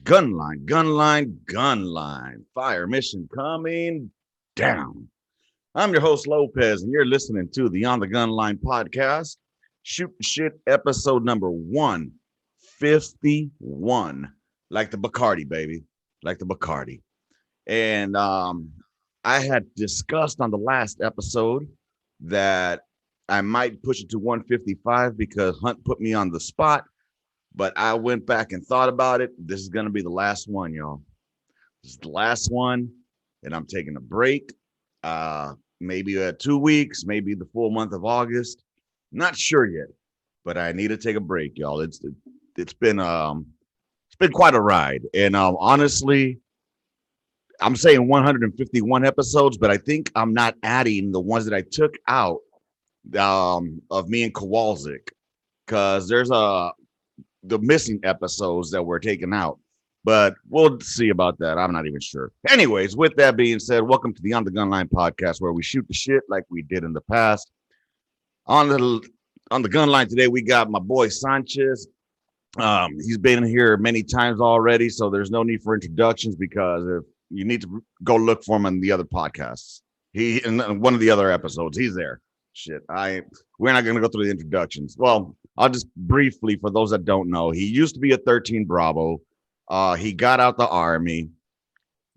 Gunline. Fire mission coming down. I'm your host, Lopez, and you're listening to the On the Gunline podcast. Shoot shit episode number 151. Like the Bacardi, baby. Like the Bacardi. And I had discussed on the last episode that I might push it to 155 because Hunt put me on the spot. But I went back and thought about it. This is going to be the last one, y'all. This is the last one, and I'm taking a break. Maybe 2 weeks, maybe the full month of August. Not sure yet, but I need to take a break, y'all. It's been quite a ride, and honestly, I'm saying 151 episodes, but I think I'm not adding the ones that I took out of me and Kowalczyk, because there's the missing episodes that were taken out, but we'll see about that. I'm not even sure. Anyways, with that being said, welcome to the On the Gunline podcast, where we shoot the shit like we did in the past. On the Gunline today, we got my boy Sanchez. He's been here many times already, so there's no need for introductions, because if you need to go look for him on the other podcasts, he in one of the other episodes, he's there. Shit, we're not gonna go through the introductions. Well, I'll just briefly, for those that don't know, he used to be a 13 Bravo. He got out the Army,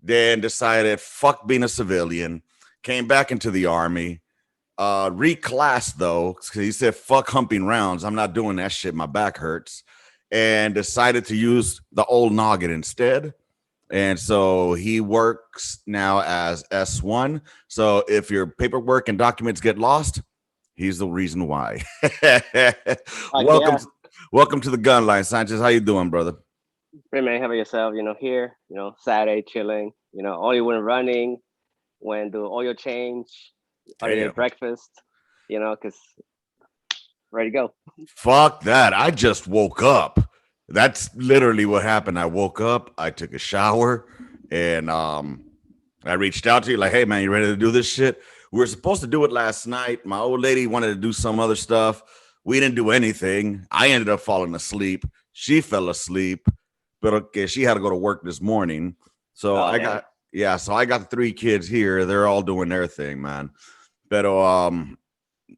then decided fuck being a civilian, came back into the Army, reclassed though, because he said fuck humping rounds. I'm not doing that shit. My back hurts, and decided to use the old noggin instead. And so he works now as S1. So if your paperwork and documents get lost, he's the reason why. Welcome, Yeah, welcome to the Gunline, Sanchez. How you doing, brother? pretty man, how about yourself? Here, Saturday chilling. Only when running, when do oil change, already Damn. ate breakfast. Cause ready to go. Fuck that. I just woke up. That's literally what happened. I woke up, I took a shower, and I reached out to you like, hey man, you ready to do this shit? We were supposed to do it last night. My old lady wanted to do some other stuff. We didn't do anything. I ended up falling asleep. She fell asleep, but okay, she had to go to work this morning. So so I got the 3 kids here. They're all doing their thing, man. But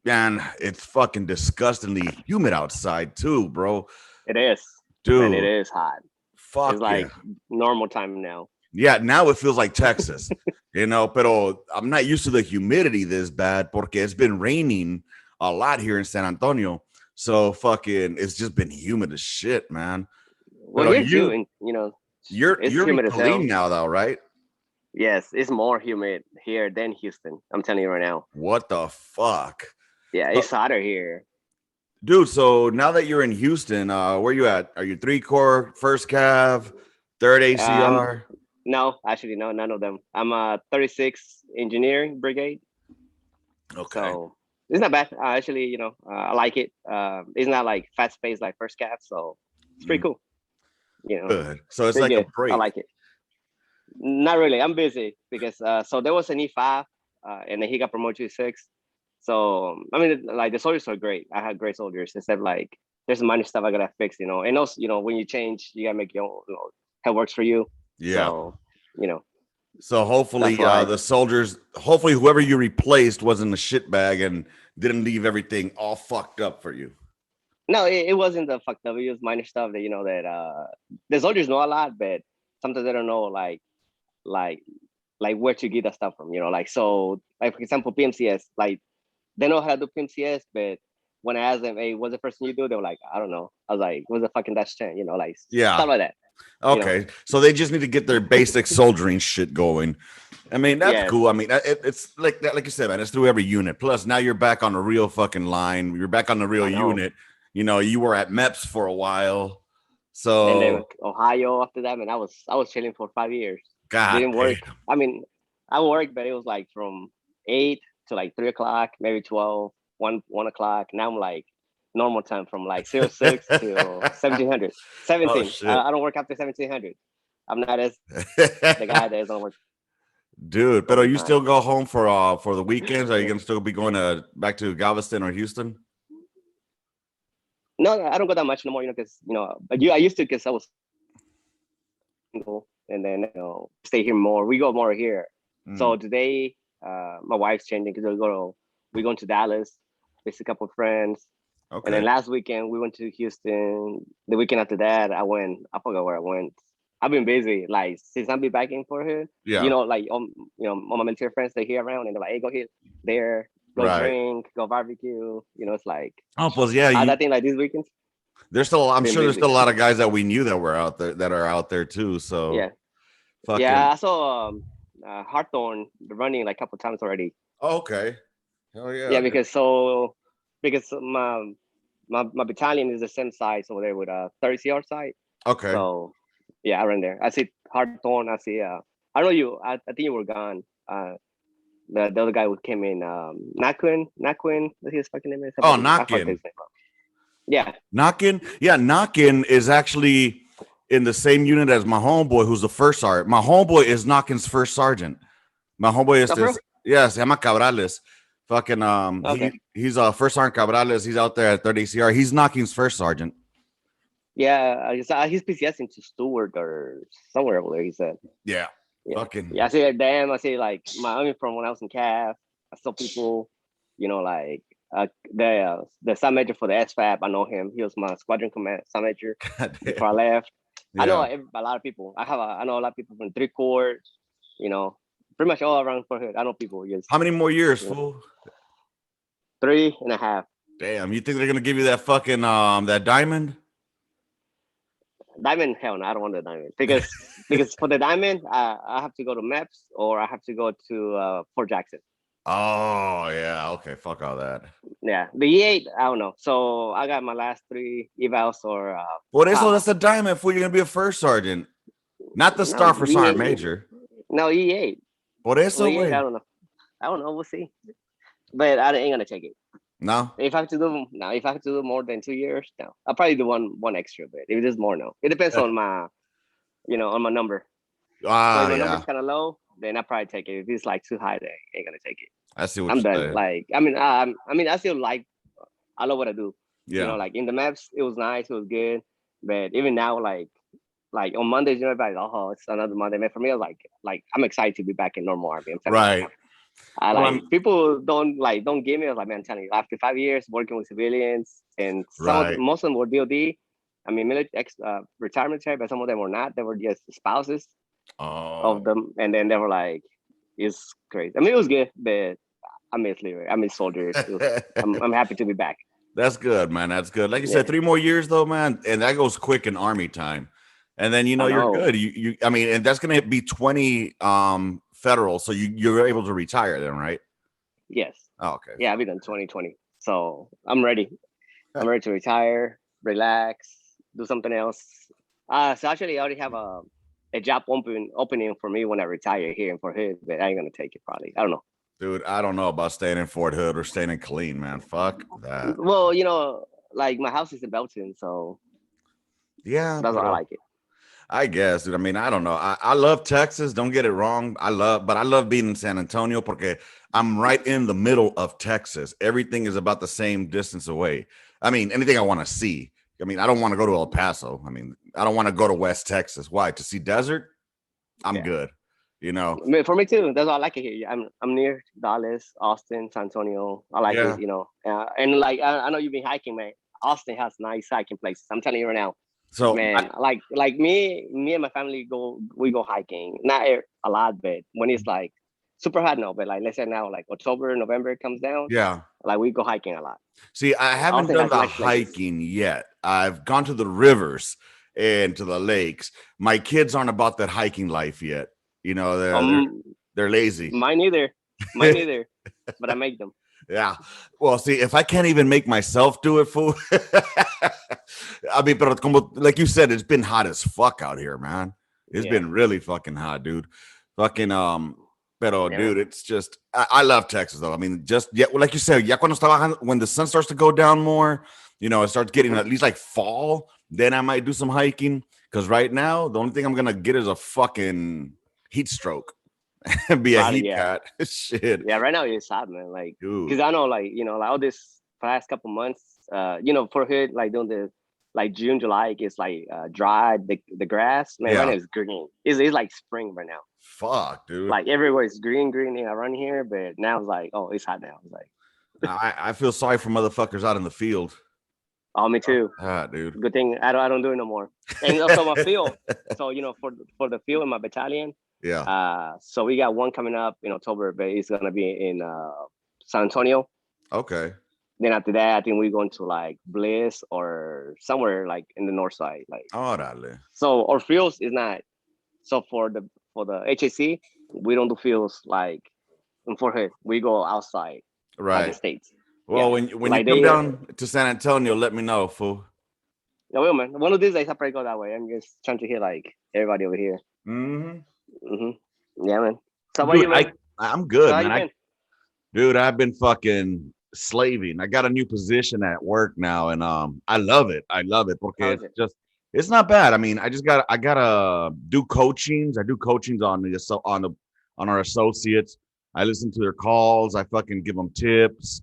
man, it's fucking disgustingly humid outside too, bro. It is, and it Dude, is hot. fuck It's yeah. like normal time now. Yeah, now it feels like Texas, pero I'm not used to the humidity this bad porque it's been raining a lot here in San Antonio. So fucking, it's just been humid as shit, man. Well, But here too, and it's you're humid as reclaim hell. now though, right? Yes, it's more humid here than Houston. I'm telling you right now. What the fuck? Yeah, Uh, it's hotter here. Dude, so now that you're in Houston, where you at? Are you 3 core, first cav, third Um, ACR? no, actually, no, none of them. I'm a 36 engineering brigade. Okay. So it's not bad. Actually, I like it. It's not like fast paced like first cat, so it's pretty Mm, cool. good. So it's Pretty like a good. I break. like it. Not really. I'm busy because so there was an E5, and then he got promoted to 6. So I mean, like the soldiers are great. I had great soldiers, except like there's minor stuff I gotta fix. And also when you change, you gotta make your own. How it works for you. Yeah. So you know So hopefully that's why. the soldiers, hopefully whoever you replaced wasn't a shitbag and didn't leave everything all fucked up for you. No, it wasn't the fucked up. It was minor stuff that that the soldiers know a lot, but sometimes they don't know like like where to get that stuff from. Like so like for example PMCS, like they know how to do PMCS, but when I asked them, hey, what's the first thing you do? They were like, I don't know. I was like, what's the fucking dash 10? Like Yeah. stuff like that. You know, Okay. So they just need to get their basic soldiering shit going. I mean, that's yes, cool. I mean, it's like that, like you said, man, it's through every unit. Plus, now you're back on the real fucking line. You're back on the real I know. unit. You were at MEPS for a while. And then So, Ohio after that, and I was chilling for 5 years. God Didn't damn. work. I mean, I worked, but it was like from 8 to like 3 o'clock, maybe 12, 1 o'clock. Now I'm like normal time from like 06 till 1700. Oh, 17. shit. I don't work after 1700. I'm not as the guy that don't work Dude, but are you overtime. still go home for the weekends? Are you gonna still be going to back to Galveston or Houston? No, I don't go that much no more, because but I used to because I was single, and then stay here more. We go more here. So today, my wife's changing because we're going to Dallas, visit a couple of friends, and then Okay. last weekend we went to Houston. The weekend after that, I forgot where I went. I've been busy, like since I've been back in for here. Yeah. Like all my military friends they here around, and they're like, "Hey, go here, there, go Right. drink, go barbecue." It's like Oh, plus, yeah, I think like these weekends there's still, I'm been sure there's busy. still a lot of guys that we knew that were out there that are out there too. So Yeah, yeah. fucking, I saw Hawthorne running like a couple times already. oh, okay. Hell yeah. Yeah, because my battalion is the same size over there with 30 CR side. Okay. So yeah, I ran there. I see Hawthorne. I see. I know you. I think you were gone. The other guy who came in, Naquin. What's his fucking name? Oh, I fucked Knockin. his name up. Yeah. Knockin. Yeah, Knockin is actually in the same unit as my homeboy, who's the first sergeant. My homeboy is Knockin's first sergeant. My homeboy is No, for this. real? Yeah, se llama Cabrales. Fucking Okay. he's first sergeant Cabrales. He's out there at 30 CR. He's Knocking's first sergeant. Yeah, he's PCS into Stewart or somewhere over there. He said. Yeah. Yeah. Fucking Yeah, I see that damn. I see like I mean from when I was in CAF, I saw people, like the sub major for the SFAB. I know him. He was my squadron command sub major before I left. I know yeah. a lot of people. I know a lot of people from 3 Court, pretty much all around for hood. I know people. Yes. How many more years, fool? 3.5. Damn, you think they're gonna give you that fucking that diamond? Diamond, hell no, I don't want the diamond because for the diamond, I have to go to MEPS or I have to go to Fort Jackson. Oh yeah, okay, fuck all that. Yeah, the E8, I don't know. So I got my last 3 evals or What is that's the diamond, fool? You're gonna be a first sergeant, not the no star for sergeant E8, major. no E8. Por eso, E8, I way. don't know. I don't know. We'll see. But I ain't gonna take it. No. If I have to do more than 2 years, no. I'll probably do one extra. But if it is more, no. It depends on my on my number. So if my number's kind of low, then I probably take it. If it's like too high, then I ain't gonna take it. I see what I'm you're done. saying. Like I still like. I love what I do. Yeah. Like in the maps, it was nice, it was good. But even now, like on Mondays, everybody's oh, it's another Monday. Man, for me, it's like I'm excited to be back in normal army. I'm telling you Right. now. I Well, people don't give me. I was like, man, I'm telling you, after 5 years working with civilians, and right. most of them were DOD. I mean, retirement type, but some of them were not. They were just spouses of them, and then they were like, it's crazy. I mean, it was good, but I miss Leroy. I miss soldiers. I'm happy to be back. That's good, man. That's good. Like you Yeah. said, 3 more years though, man, and that goes quick in army time. And then I you're know. good. I mean, and that's gonna be 20 federal, so you're able to retire then, right? Yes. Oh, okay. Yeah, I've been done 2020, so I'm ready. I'm ready to retire, relax, do something else. So actually, I already have a job opening for me when I retire here in Fort Hood, but I ain't gonna take it probably. I don't know. Dude, I don't know about staying in Fort Hood or staying in Killeen, man. Fuck that. Well, like my house is in Belton, so Yeah, that's why I like it. I guess, dude. I mean, I don't know. I love Texas. Don't get it wrong. I love being in San Antonio because I'm right in the middle of Texas. Everything is about the same distance away. I mean, anything I want to see. I mean, I don't want to go to El Paso. I mean, I don't want to go to West Texas. Why? To see desert? I'm good. For me too. That's why I like it here. I'm near Dallas, Austin, San Antonio. I like it. And like I know you've been hiking, man. Austin has nice hiking places. I'm telling you right now. So man, like me and my family we go hiking. Not a lot, but when it's like super hot, no. But like let's say now, like October, November comes down. Yeah. Like we go hiking a lot. See, I haven't done the hiking yet. I've gone to the rivers and to the lakes. My kids aren't about that hiking life yet. They're lazy. Mine either. But I make them. Yeah. Well, see, if I can't even make myself do it, fool. I mean, but like you said, it's been hot as fuck out here, man. It's been really fucking hot, dude. Fucking dude, it's just I love Texas though. I mean, like you said, when the sun starts to go down more, it starts getting at least like fall. Then I might do some hiking. Because right now, the only thing I'm gonna get is a fucking heat stroke. Be a heat cat. Shit. Yeah, right now it's hot, man. Like, because I know, like all this past couple months, for Hood, like doing like June, July, it gets like dry. The grass, man, right Yeah. now is green. It's like spring right now. Fuck, dude. Like everywhere is green, green around here, but now it's like, oh, it's hot now. It's like, I feel sorry for motherfuckers out in the field. oh, me too. Ah, dude. Good thing I don't do it no more. And also my field. So for the field in my battalion, Yeah. so we got one coming up in October, but it's gonna be in San Antonio. Okay. Then after that, I think we're going to like Bliss or somewhere like in the north side. Like Órale. so, our fields is not. So for the HAC, we don't do fields like in Fort Hood. We go outside, like the Right. states. Well, Yeah, when you like come they. down to San Antonio, let me know, fool. Yeah, well, man. One of these days, I probably go that way. I'm just trying to hear like everybody over here. Hmm. Hmm. Yeah, man. So how about Dude, you, man? I'm So good, how you man. been? Dude, I've been fucking slaving. I got a new position at work now, and I love it. I love it How because is it? it's not bad. I mean, I gotta do coachings. I do coachings on on our associates. I listen to their calls. I fucking give them tips.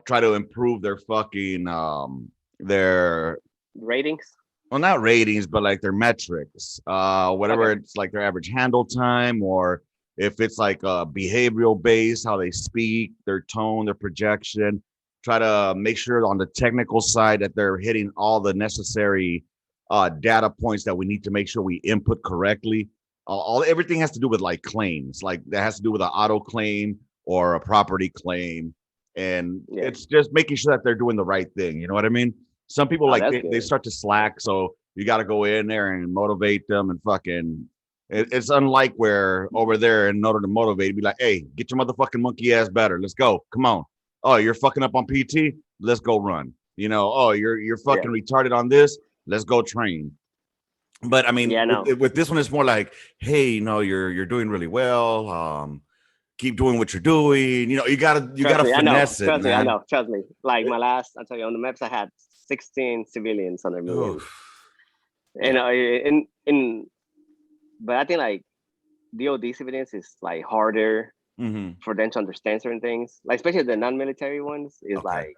Try to improve their fucking their Ratings? well, not ratings, but like their metrics. Whatever Okay. it's like their average handle time, or if it's like behavioral based, how they speak, their tone, their projection. Try to make sure on the technical side that they're hitting all the necessary data points that we need to make sure we input correctly. All everything has to do with like claims, like that has to do with an auto claim or a property claim, and Yeah. it's just making sure that they're doing the right thing. You know what I mean? Some people Oh, like that's they good. start to slack, so you got to go in there and motivate them and fucking. It's unlike where over there, in order to motivate, be like, "Hey, get your motherfucking monkey ass better. Let's go. Come on. Oh, you're fucking up on PT. Let's go run. Oh, you're Yeah. fucking retarded on this. Let's go train." But I mean, Yeah. No. with this one, it's more like, "Hey, you're doing really well. Keep doing what you're doing. You gotta Trust me, I know. finesse it, Trust me, I man." know. Trust me. Like I tell you, on the MEPS, I had 16 civilians under me, Oh, and yeah. but I think like DOD civilians is like harder Hmm. for them to understand certain things. Like especially the non-military ones is Okay. like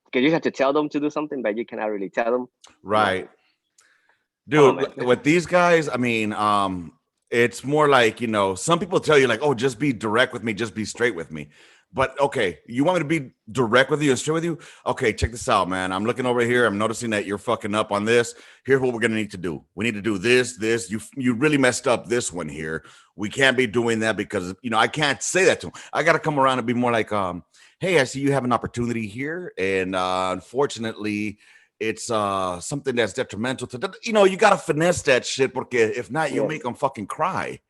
because you have to tell them to do something, but you cannot really tell them. Like, Right. come on, Dude, man. with these guys, I mean, it's more like, some people tell you like, oh, just be direct with me, just be straight with me. But okay, you want me to be direct with you and straight with you? Okay, check this out, man. I'm looking over here. I'm noticing that you're fucking up on this. Here's what we're gonna need to do. We need to do this. You really messed up this one here. We can't be doing that because I can't say that to them. I gotta come around and be more like, hey, I see you have an opportunity here, and unfortunately, it's something that's detrimental to you got to finesse that shit porque if not you Yeah, make them fucking cry,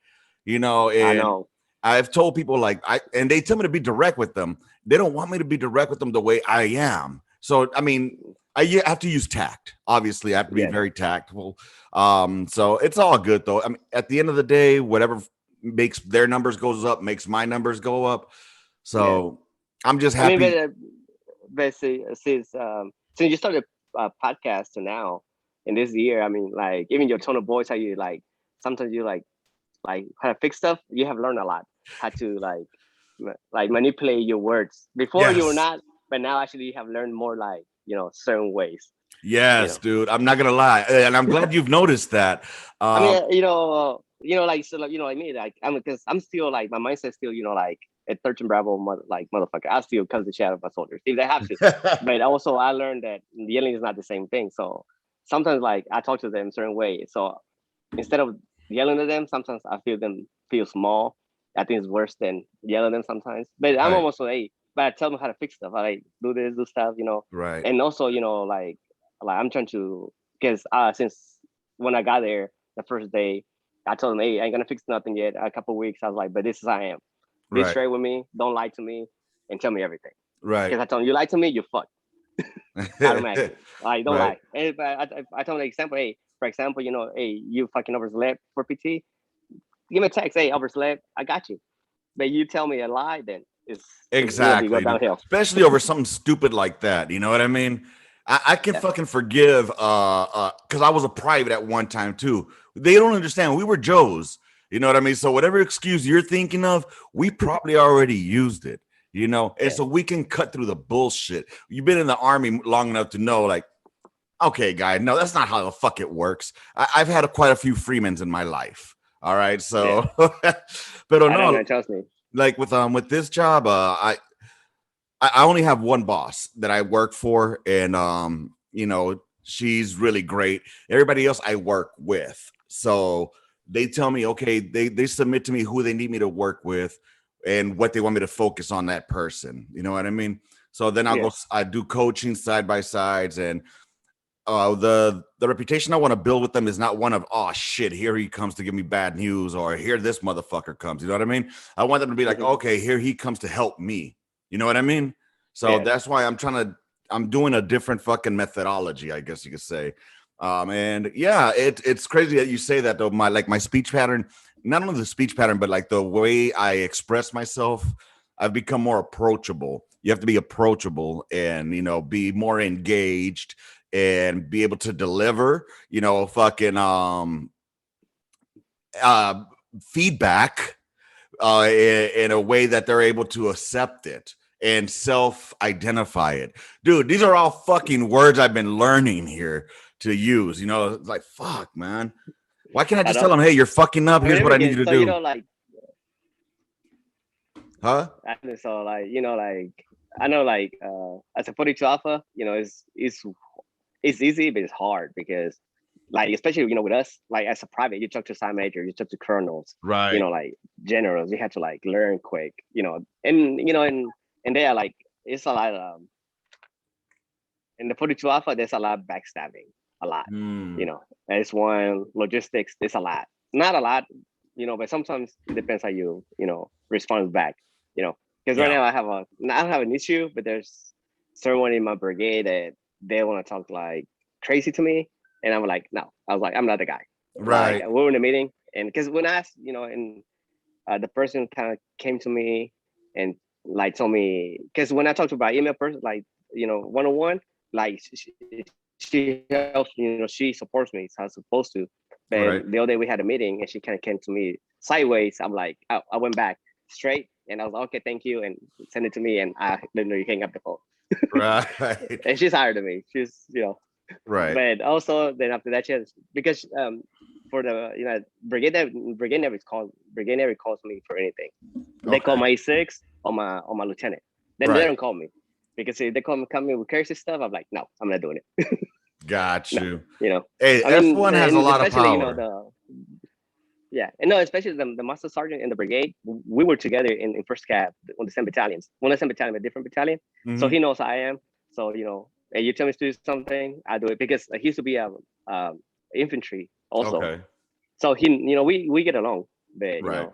I and know. I've told people like and they tell me to be direct with them. They don't want me to be direct with them the way I am. So I mean, I have to use tact. Obviously, I have to be Yeah, very tactful. So it's all good though. I mean, at the end of the day, whatever makes their numbers goes up makes my numbers go up. yeah. So I'm just I mean, happy. but since you started a podcast to now in this year, I mean, like even your tone of voice, how you like sometimes you like how to fix stuff. You have learned a lot how to like manipulate your words. Before you were Yes. not, but now actually you have learned more like certain ways. You Yes, know, dude. I'm not gonna lie, and I'm glad you've noticed that. I mean, Um, like so, like, like me, like I'm because I'm still like my mindset still, like at 13 Bravo, like motherfucker. I still cut the shit out of my soldiers if they have to. But also, I learned that yelling is not the same thing. So sometimes, like I talk to them a certain way. So instead of yelling at them, sometimes I feel them feel small. I think it's worse than yelling at them sometimes. But I'm right, almost like, but I tell them how to fix stuff. I like do this, do stuff. right, And also, like I'm trying to because since when I got there the first day, I told them, hey, I ain't gonna fix nothing yet. A couple of weeks, I was like, but this is how I am. Be right, straight with me. Don't lie to me, and tell me everything. right, Because I told them, you lie to me, you fuck automatically. Like don't right, lie. And if I told them an example, hey, for example, hey, you fucking overslept for PT. Give me a text, hey, overslept. I got you. But you tell me a lie, then it's gonna be go exactly, dude. downhill. Especially over something stupid like that. You know what I mean? I can Yeah, fucking forgive, because I was a private at one time too. They don't understand. We were Joes. You know what I mean? So whatever excuse you're thinking of, we probably already used it. And yeah, so we can cut through the bullshit. You've been in the army long enough to know, like, Okay, guy. No, that's not how the fuck it works. I've had quite a few Freemans in my life. All right, Yeah, so, but I don't no, know. Trust me. like with this job, I only have one boss that I work for, and she's really great. Everybody else I work with, so they tell me, okay, they submit to me who they need me to work with, and what they want me to focus on that person. You know what I mean? So then Yeah. I do coaching side by sides, and the reputation I want to build with them is not one of, oh shit, here he comes to give me bad news, or here this motherfucker comes. You know what I mean? I want them to be like, Hmm. okay, here he comes to help me. You know what I mean? So Yeah. that's why I'm doing a different fucking methodology, I guess you could say. And yeah, it's crazy that you say that though. My speech pattern, not only the speech pattern, but like the way I express myself, I've become more approachable. You have to be approachable and be more engaged and be able to deliver, fucking uh feedback in a way that they're able to accept it and self-identify it. Dude, these are all fucking words I've been learning here to use. It's like, fuck, man. Why can't I I just tell know. them, hey, you're fucking up, I mean, here's what I need you everything. to So you do? know, like, Huh? I mean, so like, like, I know, like, as a 42 alpha, it's easy, but it's hard because, like, especially with us, like as a private, you talk to side major, you talk to colonels, Right. like generals, you have to like learn quick, and and they are like it's a lot in the 42 alpha, there's a lot of backstabbing, a lot, Hmm. there's one logistics, there's a lot, not a lot, but sometimes it depends how respond back, you know, because right Yeah. now I don't have an issue, but there's someone in my brigade that they want to talk like crazy to me, and I'm like, no, I was like, I'm not the guy. Like Right. we were in a meeting, and because when I asked, and the person kind of came to me and like told me, because when I talked about email person, like one on one, like she helps, she supports me, so I was supposed to. But Right. the other day we had a meeting, and she kind of came to me sideways. I'm like, I went back straight, and I was like, okay, thank you, and send it to me, and I literally hang up the phone. Right. And she's higher than me. She's Right. but also then after that, she has, because for the brigade never calls me for anything. They call Okay. my E6 on my lieutenant. Then they Right. don't call me because if they come in with crazy stuff, I'm like, no, I'm not doing it. Got No, you. you know. Hey, I mean, F1 has a and lot of especially power. the yeah, and no, especially the master sergeant in the brigade. We were together in first cab on the same battalions. One the same battalion, a different battalion. So Hmm. he knows I am. So and you tell me to do something, I do it because he used to be um infantry also. Okay. So we get along, but Right.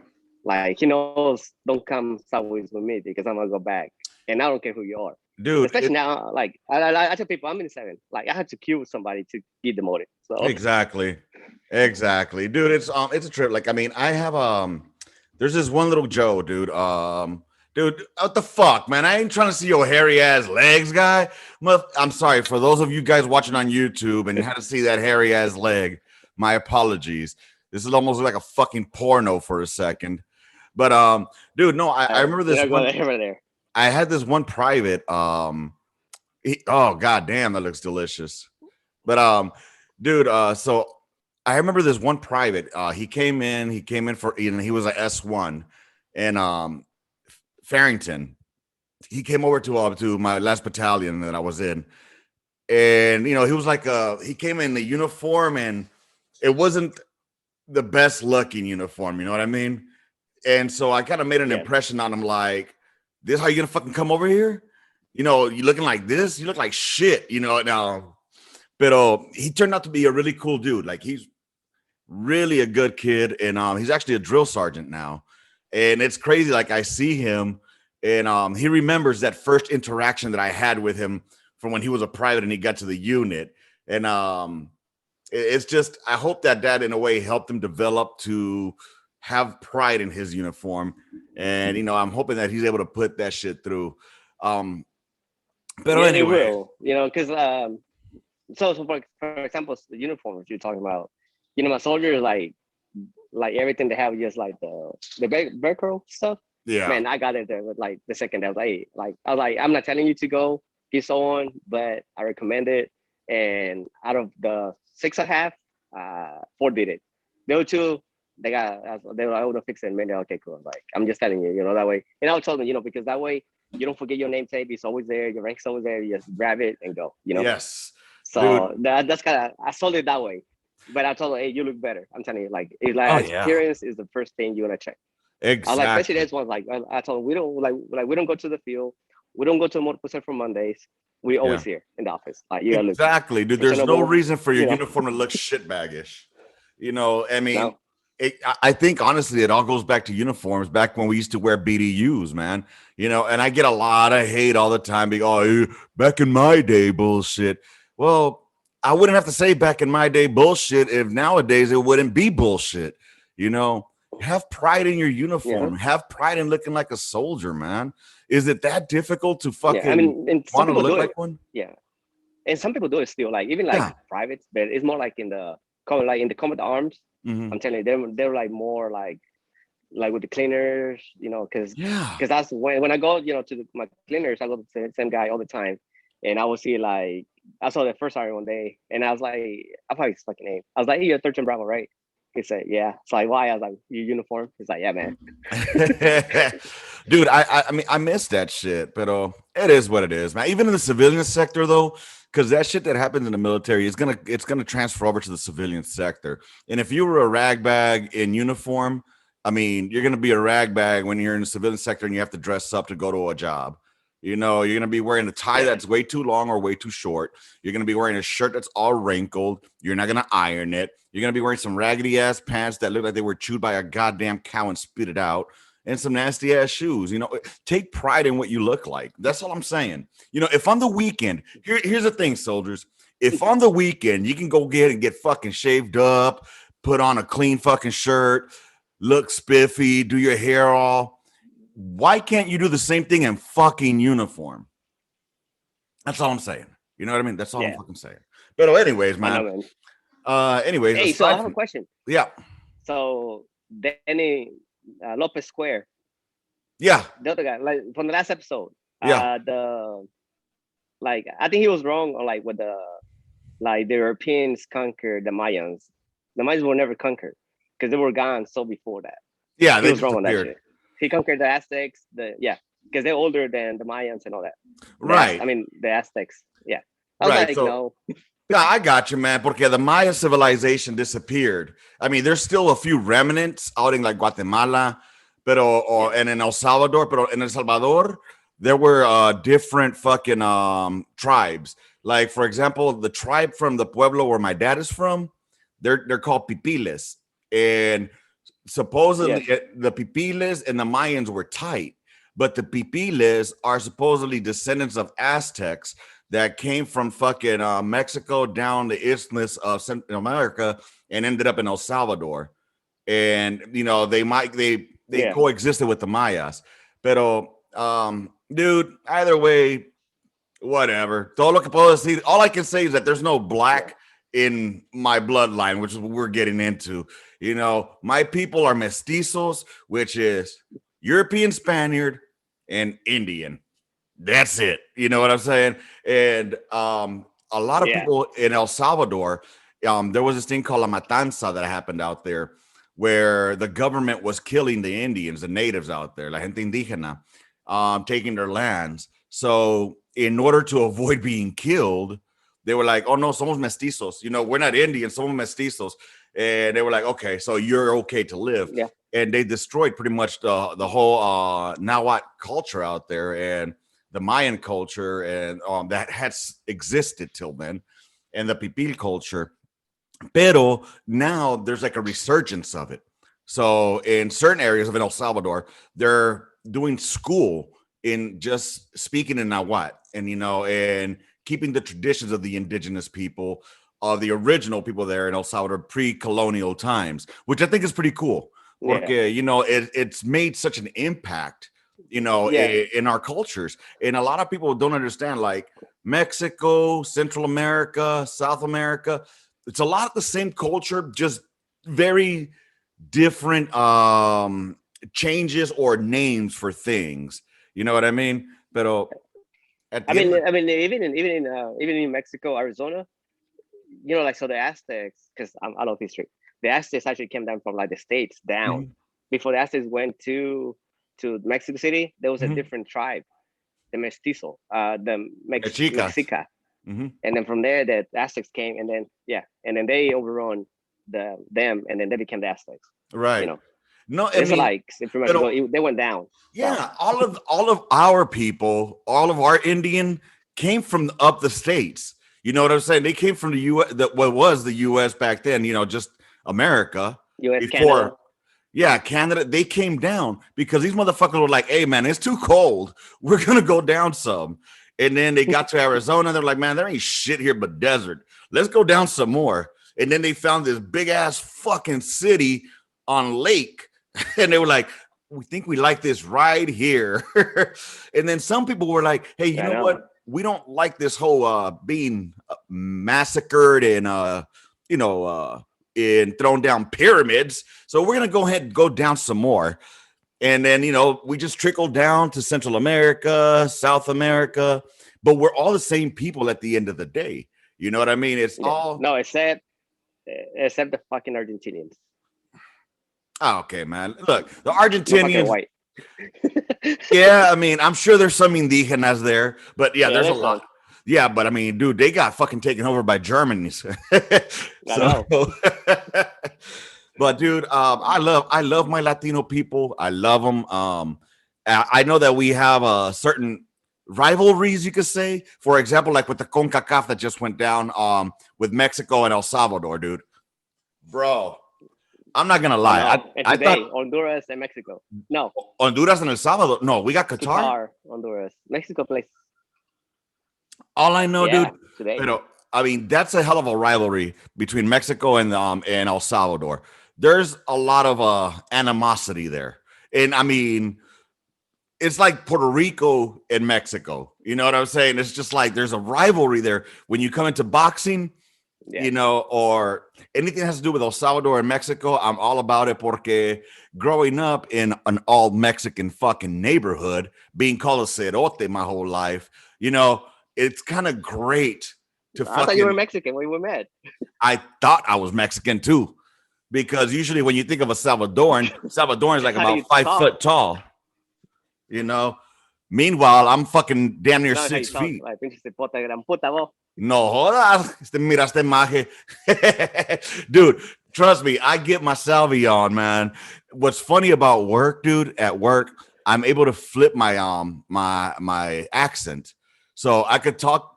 like he knows, don't come sideways with me because I'm gonna go back, and I don't care who you are. Dude, Especially now, like I tell people I'm in seven. Like I had to kill somebody to get demoted. So exactly. Exactly. Dude, it's a trip. Like, I mean, I have there's this one little Joe, dude. Dude, what the fuck, man? I ain't trying to see your hairy ass legs, guy. I'm sorry for those of you guys watching on YouTube and had to see that hairy ass leg. My apologies. This is almost like a fucking porno for a second. But dude, no, I remember we this don't go one. over there. I had this one private. Oh god damn, that looks delicious. But dude, so I remember this one private. He came in for, he was a S1, and Farrington. He came over to my last battalion that I was in, and he was like, he came in the uniform, and it wasn't the best looking uniform. You know what I mean? And so I kind of made an Yeah, impression on him, like, this how you gonna fucking come over here? You looking like this? You look like shit. Now, but he turned out to be a really cool dude. Like, he's really a good kid, and he's actually a drill sergeant now. And it's crazy. Like, I see him, and he remembers that first interaction that I had with him from when he was a private and he got to the unit. And it's just, I hope that in a way helped him develop to have pride in his uniform. And I'm hoping that he's able to put that shit through. Um, but yeah, they anyway, will. Because so for example, the uniforms you're talking about. My soldiers like everything they have, just like the Velcro stuff. yeah, Man, I got it there with like the second day. I was like, I'm not telling you to go get so on, but I recommend it. and out of the six I have, four did it. The other two, they were like, oh, to fix it, man. They're okay, cool. Like, I'm just telling you, that way. And I would tell them, because that way you don't forget your name tape. It's always there. Your rank's always there. You just grab it and go. Yes, So dude. that's kind of, I sold it that way. But I told them, hey, you look better. I'm telling you, like, it's Oh like yeah, experience is the first thing you want to check. I was like, especially exactly. this one's like, I told them, we don't we don't go to the field. We don't go to multiple percent for Mondays. We Yeah, always here in the office. Like, you gotta look exactly, dude. There's no presentable, reason for your uniform to look shitbaggish. I mean, no. I think honestly, it all goes back to uniforms. Back when we used to wear BDUs, man. And I get a lot of hate all the time. Back in my day, bullshit. Well, I wouldn't have to say back in my day bullshit if nowadays it wouldn't be bullshit. You know, have pride in your Yeah. uniform. Have pride in looking like a soldier, man. Is it that difficult to Yeah. I fucking mean, and some want to people look do like it. one? Yeah. And some people do it still, like even like Yeah. privates, but it's more like in the like in the combat arms. Hmm. I'm telling you, they're like more like with the cleaners, Yeah. because that's when I go, to my cleaners, I go to the same guy all the time, and I will see like I saw the first sergeant one day, and I was like, I probably his fucking name. I was like, hey, you're 13 Bravo, right? He said, yeah. It's like, why? I was like, your uniform. He's like, yeah, man. Dude, I mean I miss that shit, but it is what it is, man. Even in the civilian sector though, because that shit that happens in the military is gonna transfer over to the civilian sector. And if you were a ragbag in uniform, I mean, you're gonna be a ragbag when you're in the civilian sector and you have to dress up to go to a job. You're gonna be wearing a tie Yeah, that's way too long or way too short. You're gonna be wearing a shirt that's all wrinkled. You're not gonna iron it. You're gonna be wearing some raggedy ass pants that look like they were chewed by a goddamn cow and spit it out, and some nasty ass shoes. Take pride in what you look like. That's all I'm saying. If on the weekend, here's the thing, soldiers. If on the weekend you can go get fucking shaved up, put on a clean fucking shirt, look spiffy, do your hair all, why can't you do the same thing in fucking uniform? That's all I'm saying. You know what I mean? That's all I'm yeah. fucking saying. But anyways, I man. know, man. Anyways, Hey, so I aside have a from question. yeah, So Danny Lopez Square, yeah, the other guy, like from the last episode, yeah, the like I think he was wrong on like with the Europeans conquered the Mayans. The Mayans were never conquered because they were gone so before that. yeah. He They was wrong on that disappeared. shit. He conquered the Aztecs, because they're older than the Mayans and all that. Right, The Aztecs. Yeah. I was right. like, So no. yeah, I got you, man. Porque the Maya civilization disappeared. I mean, there's still a few remnants out in like Guatemala, Yeah. and in El Salvador, but in El Salvador, there were different fucking tribes. Like for example, the tribe from the pueblo where my dad is from, they're called Pipiles, and Yeah. supposedly the Pipiles and the Mayans were tight, but the Pipiles are supposedly descendants of Aztecs that came from fucking Mexico down the isthmus of Central America and ended up in El Salvador. And they Yeah. coexisted with the Mayas. Pero dude, either way, whatever. Todo lo que puedo decir, all I can say is that there's no Yeah. black in my bloodline, which is what we're getting into. My people are mestizos, which is European Spaniard and Indian. That's it. You know what I'm saying? And a lot of Yeah. people in El Salvador, there was this thing called La Matanza that happened out there where the government was killing the Indians, the natives out there, la gente indígena, taking their lands. So, in order to avoid being killed, they were like, oh no, somos mestizos. We're not Indians, somos mestizos. And they were like, okay, so you're okay to live. Yeah. And they destroyed pretty much the whole Nahuatl culture out there. And the Mayan culture and that has existed till then, and the Pipil culture. Pero now there's like a resurgence of it. So in certain areas of El Salvador, they're doing school in just speaking in Nahuatl, and keeping the traditions of the indigenous people, of the original people there in El Salvador pre-colonial times, which I think is pretty cool. Porque Yeah. it's made such an impact, Yeah. in our cultures, and a lot of people don't understand. Like Mexico, Central America, South America, it's a lot of the same culture, just very different changes or names for things. You know what I mean? But at the end of I mean, even in Mexico, Arizona, like so the Aztecs, because I love history. The Aztecs actually came down from like the states down. Mhm. Before the Aztecs went to Mexico City, there was a Mhm. different tribe, the Mestizo, the Mexicas. Mexica, Mhm. and then from there the Aztecs came, and then and then they overrun them, and then they became the Aztecs. You Right. know, No, I it's mean, like pretty much pero they went down south. yeah, all of our people, all of our Indian came from up the states. You know what I'm saying? They came from the U.S. That what was the U.S. back then. Just America U.S., Canada. before. Yeah, Canada. They came down because these motherfuckers were like, "Hey, man, it's too cold. We're gonna go down some." And then they got to Arizona. They're like, "Man, there ain't shit here but desert. Let's go down some more." And then they found this big ass fucking city on lake, and they were like, we think we like this right here. And then some people were like, hey, you I know know. what? We don't like this whole being massacred and you know and thrown down pyramids. So we're gonna go ahead and go down some more. And then we just trickled down to Central America, South America, but we're all the same people at the end of the day. You know what I mean? It's Yeah. all No, except the fucking Argentinians. okay, man. Look, the No fucking Argentinians. white. Yeah, I mean, I'm sure there's some indígenas there, but yeah, Yeah, there's a there's some. lot. Yeah, but I mean, dude, they got fucking taken over by Germans. I So, know. but dude, I love my Latino people. I love them. I know that we have a certain rivalries, you could say. For example, like with the CONCACAF that just went down, with Mexico and El Salvador, dude. Bro, I'm not gonna I lie. I know. And I thought today, Honduras and Mexico. No, Honduras and El Salvador. No, we got Qatar. Qatar, Honduras, Mexico plays. All I know, dude, Yeah, today. but I mean, that's a hell of a rivalry between Mexico and El Salvador. There's a lot of animosity there, and I mean, it's like Puerto Rico and Mexico. You know what I'm saying? It's just like there's a rivalry there when you come into boxing, Yeah, or anything that has to do with El Salvador and Mexico. I'm all about it porque growing up in an all Mexican fucking neighborhood, being called a cerote my whole life, it's kind of great to I thought you were fucking. Mexican when we met. I thought I was Mexican too, because usually when you think of a Salvadoran is like That's how about you 5 talk. foot tall, you know. Meanwhile, I'm fucking damn near No, that's how you six talk. feet. Like pinche cepota gran puta vos. No jodas, miraste maje. Dude, trust me, I get my salvi on, man. What's funny about work, dude, at work, I'm able to flip my accent. So I could talk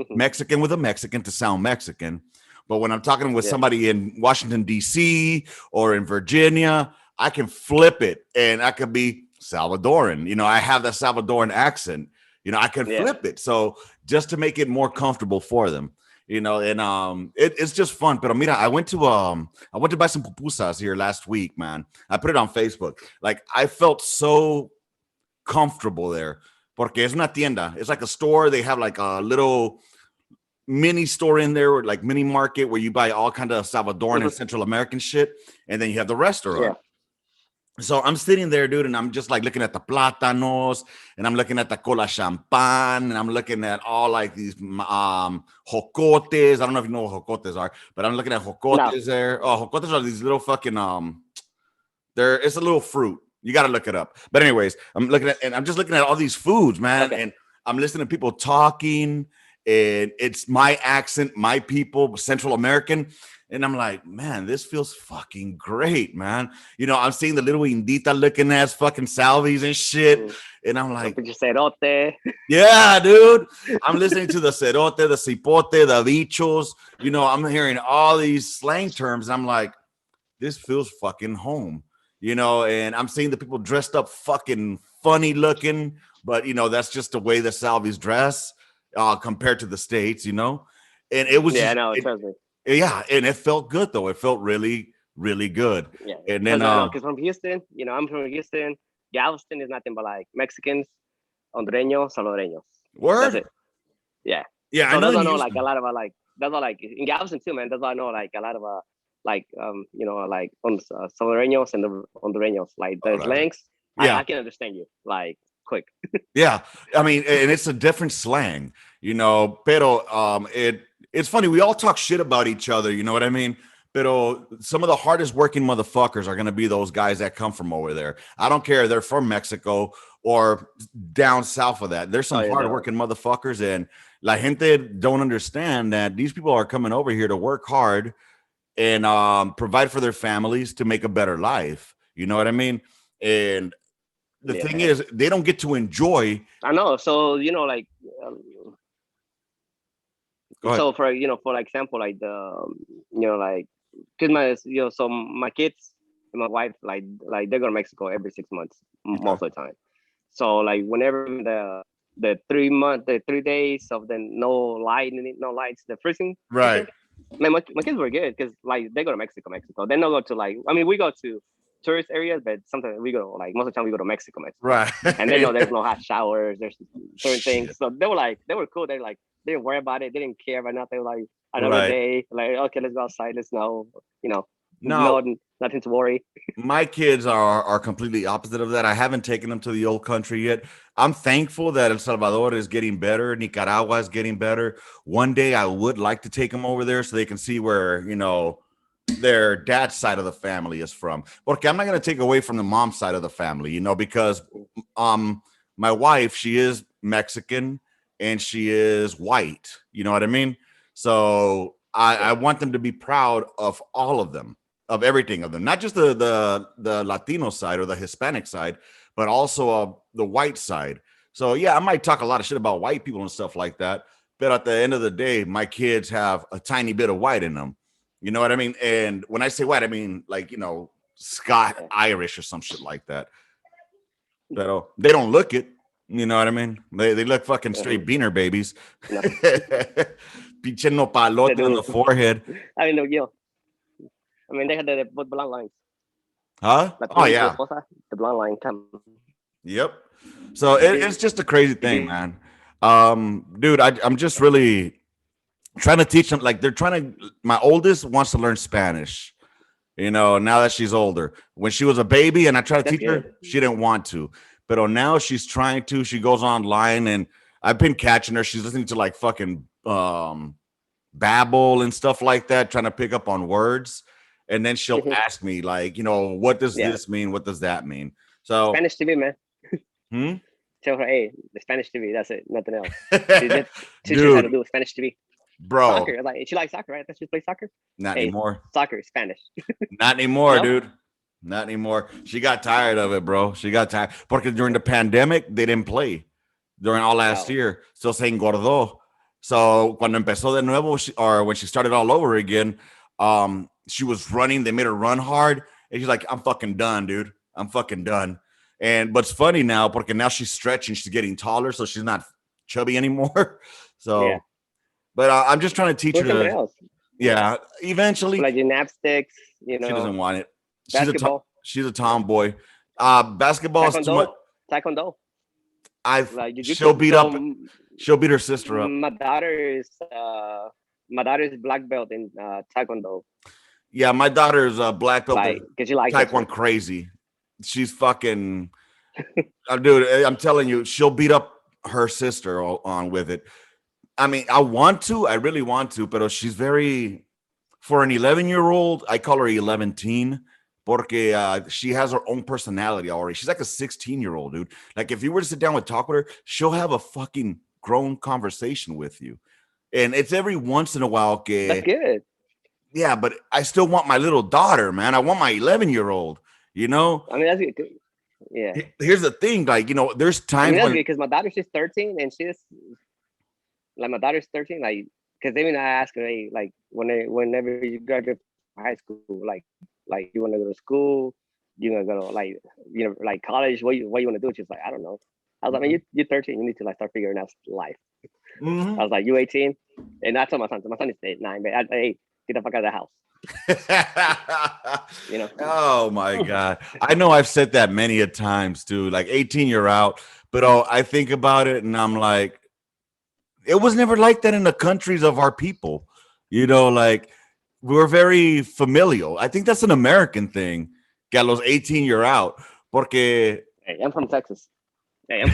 Mexican with a Mexican to sound Mexican. But when I'm talking with Yeah, somebody in Washington, D.C. or in Virginia, I can flip it and I could be Salvadoran. I have that Salvadoran accent. I can yeah. flip it. So just to make it more comfortable for them, and it's just fun. But mira, I went to buy some pupusas here last week, man. I put it on Facebook. Like I felt so comfortable there. Porque es una tienda. It's like a store. They have like a little mini store in there, like mini market where you buy all kind of Salvadoran and Central American shit, and then you have the Yeah. restaurant. So I'm sitting there, dude, and I'm just like looking at the plátanos, and I'm looking at the cola champagne, and I'm looking at all like these jocotes. I don't know if you know what jocotes are, but I'm looking at No. jocotes there. Oh, jocotes are these little fucking it's a little fruit. You got to look it up. But anyways, I'm just looking at all these foods, man, Okay. and I'm listening to people talking, and it's my accent, my people, Central American. And I'm like, man, this feels fucking great, man. I'm seeing the little Indita looking ass fucking salvies and shit. And I'm No like, pinche cerote. yeah, dude. I'm listening to the cerote, the cipote, the bichos. I'm hearing all these slang terms. I'm like, this feels fucking home. And I'm seeing the people dressed up fucking funny looking, but that's just the way the Salvies dress compared to the States. And it was Yeah, just no, trust me. yeah, and it felt good though. It felt really, really good. Yeah, And because then I know, because from Houston, I'm from Houston. Galveston is nothing but like Mexicans, Hondureños, Salvadoreños. That's word. it. Yeah. Yeah, I So know that's in why I know like a Houston. lot of that's why like in Galveston too, man. That's why I know like a lot of like like on Salvadoreños and the Hondureños, like the Órale. slangs. I Yeah, can understand you like quick. yeah. I mean, and it's a different slang, pero it's funny. We all talk shit about each other. You know what I mean? But some of the hardest working motherfuckers are going to be those guys that come from over there. I don't care if they're from Mexico or down south of that. There's Oh some yeah, hard no. working motherfuckers, and la gente don't understand that these people are coming over here to work hard and provide for their families to make a better life. You know what I mean? And the thing Yeah. is, they don't get to enjoy. I know. So like, um, Go ahead. so for for example, like the like, cause so my kids and my wife, like they go to Mexico every 6 months Okay. most of the time. So like whenever the 3 days of the no lights, the freezing Right. temperature, man, my kids were good because like they go to Mexico. They don't go to like, I mean, we go to tourist areas, but sometimes we go, like most of the time we go to Mexico, Right. and they know there's no hot showers, there's certain things. Shit. So they were cool. They like, they didn't worry about it. They didn't care about nothing. Like another Right. day, like, okay, let's go outside. Let's know, No, nothing to worry. my kids are completely opposite of that. I haven't taken them to the old country yet. I'm thankful that El Salvador is getting better. Nicaragua is getting better. One day I would like to take them over there so they can see where, their dad's side of the family is from. Okay, I'm not going to take away from the mom's side of the family, because my wife, she is Mexican and she is white. You know what I mean? So I want them to be proud of all of them, of everything of them, not just the Latino side or the Hispanic side, but also the white side. So yeah, I might talk a lot of shit about white people and stuff like that, but at the end of the day, my kids have a tiny bit of white in them. You know what I mean? And when I say white, I mean like Scott Irish or some shit like that. But they don't look it. You know what I mean? They look fucking straight beaner babies. No, Pinche they nopalote on do. the forehead. I mean, I mean, they had the both blonde lines. Huh? La Oh tuya y tu yeah. esposa, the blonde line come. Yep. So it's just a crazy thing, man. Dude, I'm just really trying to teach them. Like they're trying to. My oldest wants to learn Spanish. Now that she's older. When she was a baby, and I tried to That's teach her, good. she didn't want to. But now she's trying to. She goes online, and I've been catching her. She's listening to like fucking babble and stuff like that, trying to pick up on words. And then she'll ask me, like, what does Yeah, this mean? What does that mean? So, Spanish TV, man. hmm? Tell her, hey, the Spanish TV. That's it. Nothing else. She just teach her how to Dude, do Spanish TV. bro, Soccer. Like, she likes soccer, right? Does she play soccer? not Hey, anymore. soccer, Spanish. Not anymore, No. dude. Not anymore. She got tired of it, bro. She got tired. Because during the pandemic, they didn't play during all last Oh, year. So se engordó. So cuando empezó de nuevo, or when she started all over again, she was running. They made her run hard. And she's like, I'm fucking done, dude. I'm fucking done. But it's funny now because now she's stretching. She's getting taller. So she's not chubby anymore. yeah. So, but I'm just trying to teach Do her something to, else. yeah, eventually. Like gymnastics, She doesn't want it. basketball, She's a tomboy. Basketball is too much. taekwondo, I like she'll jiu-jitsu. beat So up. She'll beat her sister up. my daughter is black belt in taekwondo, Yeah, my daughter's a black belt. like, because she likes it too. Taekwondo crazy. She's fucking. Dude, I'm telling you, she'll beat up her sister on with it. I mean, I want to. I really want to, but she's very. For an 11-year-old, I call her 11 teen. Porque she has her own personality already. She's like a 16-year-old, dude. Like if you were to sit down and talk with her, she'll have a fucking grown conversation with you. And it's every once in a while. That's good. Yeah, but I still want my little daughter, man. I want my 11-year-old, I mean, that's good. Yeah. Here's the thing. Like, there's I times mean, that's when. good because my daughter's just 13 and she's like, my daughter's 13, like, because even I ask her, hey, like, whenever you graduate from high school, like you want to go to school, you want to go to like college, what you want to do? She's like, I don't know. I was like, man, you're 13, you need to like start figuring out life. Mhm. I was like, you 18, and I told my son is 9, but hey, get the fuck out of the house. Oh my God. I know I've said that many a times too. Like 18, you're out. But I think about it and I'm like, it was never like that in the countries of our people. Like we're very familial. I think that's an American thing. Que a los 18, you're out. Porque. Hey, I'm from Texas. Who's